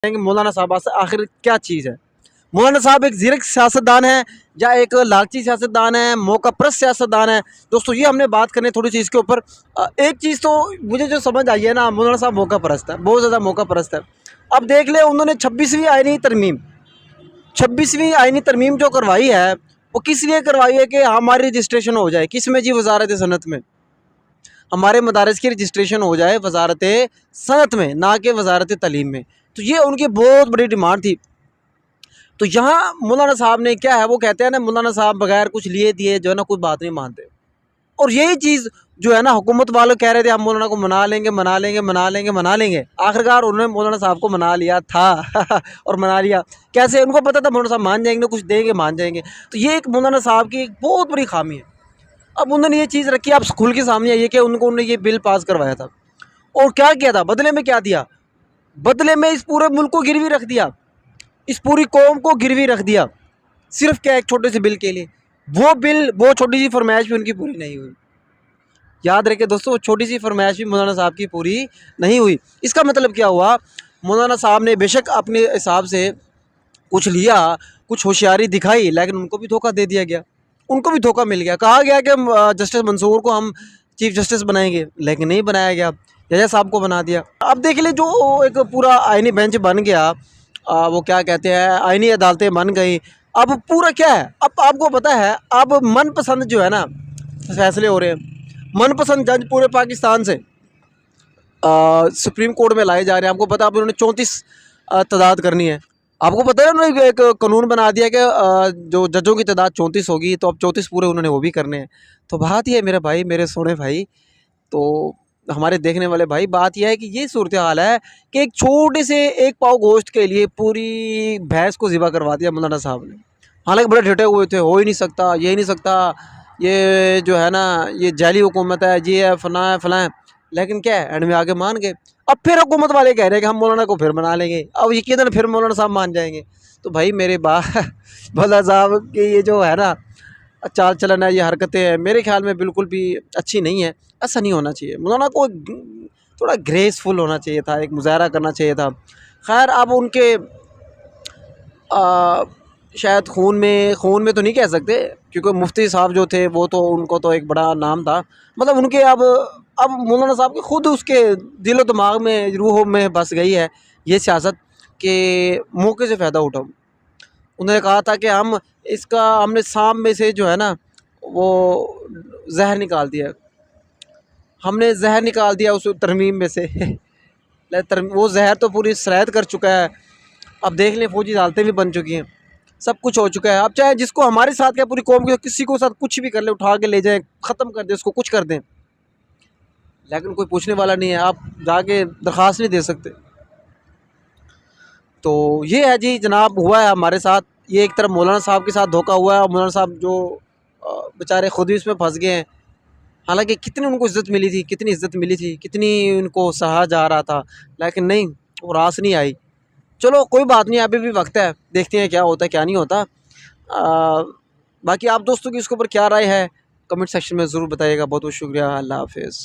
मौलाना साहब आखिर क्या चीज़ है। मौलाना साहब एक ज़ीरक सियासतदान है या एक लालची सियासतदान है, मौका परस्त सियासतदान है। दोस्तों ये हमने बात करनी थोड़ी सी इसके ऊपर। एक चीज़ तो मुझे जो समझ आई है ना, मौलाना साहब मौका परस्त है, बहुत ज़्यादा मौका परस्त है। अब देख ले, उन्होंने 26वीं आईनी तरमीम जो करवाई है वो किस लिए करवाई है कि हमारी रजिस्ट्रेशन हो जाए किस में जी, वजारत सनत में। हमारे मदारस की रजिस्ट्रेशन हो जाए वजारत सनत में, ना कि वजारत तालीम में। तो ये उनकी बहुत बड़ी डिमांड थी। तो यहाँ मौलाना साहब ने क्या है, वो कहते हैं ना, मौलाना साहब बगैर कुछ लिए दिए जो है ना कुछ बात नहीं मानते। और यही चीज़ जो है ना हुकूमत वाले कह रहे थे हम मौलाना को मना लेंगे मना लेंगे मना लेंगे मना लेंगे। आखिरकार उन्होंने मौलाना साहब को मना लिया था और मना लिया कैसे, उनको पता था मौलाना साहब मान जाएंगे, कुछ देंगे मान जाएंगे। तो ये एक मौलाना साहब की एक बहुत बड़ी खामी है। अब उन्होंने ये चीज़ रखी, आप स्कूल के सामने आइए कि उन्होंने ये बिल पास करवाया था और क्या किया था, बदले में क्या दिया, बदले में इस पूरे मुल्क को गिरवी रख दिया, इस पूरी कौम को गिरवी रख दिया, सिर्फ क्या एक छोटे से बिल के लिए। वो बिल, वो छोटी सी फरमाइश भी उनकी पूरी नहीं हुई। याद रखे दोस्तों, छोटी सी फरमाइश भी मौलाना साहब की पूरी नहीं हुई। इसका मतलब क्या हुआ, मौलाना साहब ने बेशक अपने हिसाब से कुछ लिया, कुछ होशियारी दिखाई, लेकिन उनको भी धोखा दे दिया गया, उनको भी धोखा मिल गया। कहा गया कि जस्टिस मंसूर को हम चीफ जस्टिस बनाएंगे, लेकिन नहीं बनाया गया, जज साहब को बना दिया। अब देख ले, जो एक पूरा आईनी बेंच बन गया, वो क्या कहते हैं, आईनी अदालतें बन गई। अब पूरा क्या है, अब आपको पता है, अब मनपसंद जो है ना फैसले हो रहे हैं, मनपसंद जज पूरे पाकिस्तान से सुप्रीम कोर्ट में लाए जा रहे हैं। आपको पता है, अब उन्होंने 34 तादाद करनी है। आपको पता है उन्होंने एक कानून बना दिया कि जो जजों की तादाद 34 होगी, तो अब 34 पूरे उन्होंने वो भी करने हैं। तो बात ये है मेरे भाई, मेरे सोने भाई, तो हमारे देखने वाले भाई, बात यह है कि ये सूरत हाल है कि एक छोटे से एक पाव गोश्त के लिए पूरी भैंस को ज़िबा करवा दिया मौलाना साहब ने। हालांकि बड़े डटे हुए थे, हो ही नहीं सकता, ये ही नहीं सकता, ये जो है ना ये जाली हुकूमत है, ये है फलां है फलां है। लेकिन क्या है, एंड में आगे मान गए। अब फिर हुकूमत वाले कह रहे हैं कि हम मौलाना को फिर मना लेंगे, अब यकीनन फिर मौलाना साहब मान जाएंगे। तो भाई मेरे मौलाना साहब की ये जो है ना चाल चलन है, ये हरकतें हैं, मेरे ख्याल में बिल्कुल भी अच्छी नहीं है। ऐसा नहीं होना चाहिए, मौलाना को थोड़ा ग्रेसफुल होना चाहिए था, एक मुजाहरा करना चाहिए था। खैर अब उनके शायद खून में तो नहीं कह सकते, क्योंकि मुफ्ती साहब जो थे वो तो, उनको तो एक बड़ा नाम था, मतलब उनके अब मौलाना साहब के खुद उसके दिलो दिमाग में, रूह में बस गई है ये सियासत के मौके से फ़ायदा उठाओ। उन्होंने कहा था कि हमने सांप में से जो है ना वो जहर निकाल दिया, हमने जहर निकाल दिया उस तरमीम में से वो जहर तो पूरी सरायत कर चुका है। अब देख लें, फौजी अदालतें भी बन चुकी हैं, सब कुछ हो चुका है। अब चाहे जिसको हमारे साथ क्या, पूरी कौम के किसी को साथ कुछ भी कर ले, उठा के ले जाएं, ख़त्म कर दें, उसको कुछ कर दें, लेकिन कोई पूछने वाला नहीं है, आप जाके दरख्वास्त नहीं दे सकते। तो ये है जी जनाब, हुआ है हमारे साथ। ये एक तरफ मौलाना साहब के साथ धोखा हुआ है, और मौलाना साहब जो बेचारे खुद ही इसमें फंस गए हैं। हालांकि कितनी उनको इज़्ज़त मिली थी, कितनी इज़्ज़त मिली थी, कितनी उनको सराहा जा रहा था, लेकिन नहीं, वो रास नहीं आई। चलो कोई बात नहीं, अभी भी वक्त है, देखते हैं क्या होता है क्या नहीं होता। बाकी आप दोस्तों की इसके ऊपर क्या राय है, कमेंट सेक्शन में ज़रूर बताइएगा। बहुत बहुत शुक्रिया, अल्लाह हाफिज़।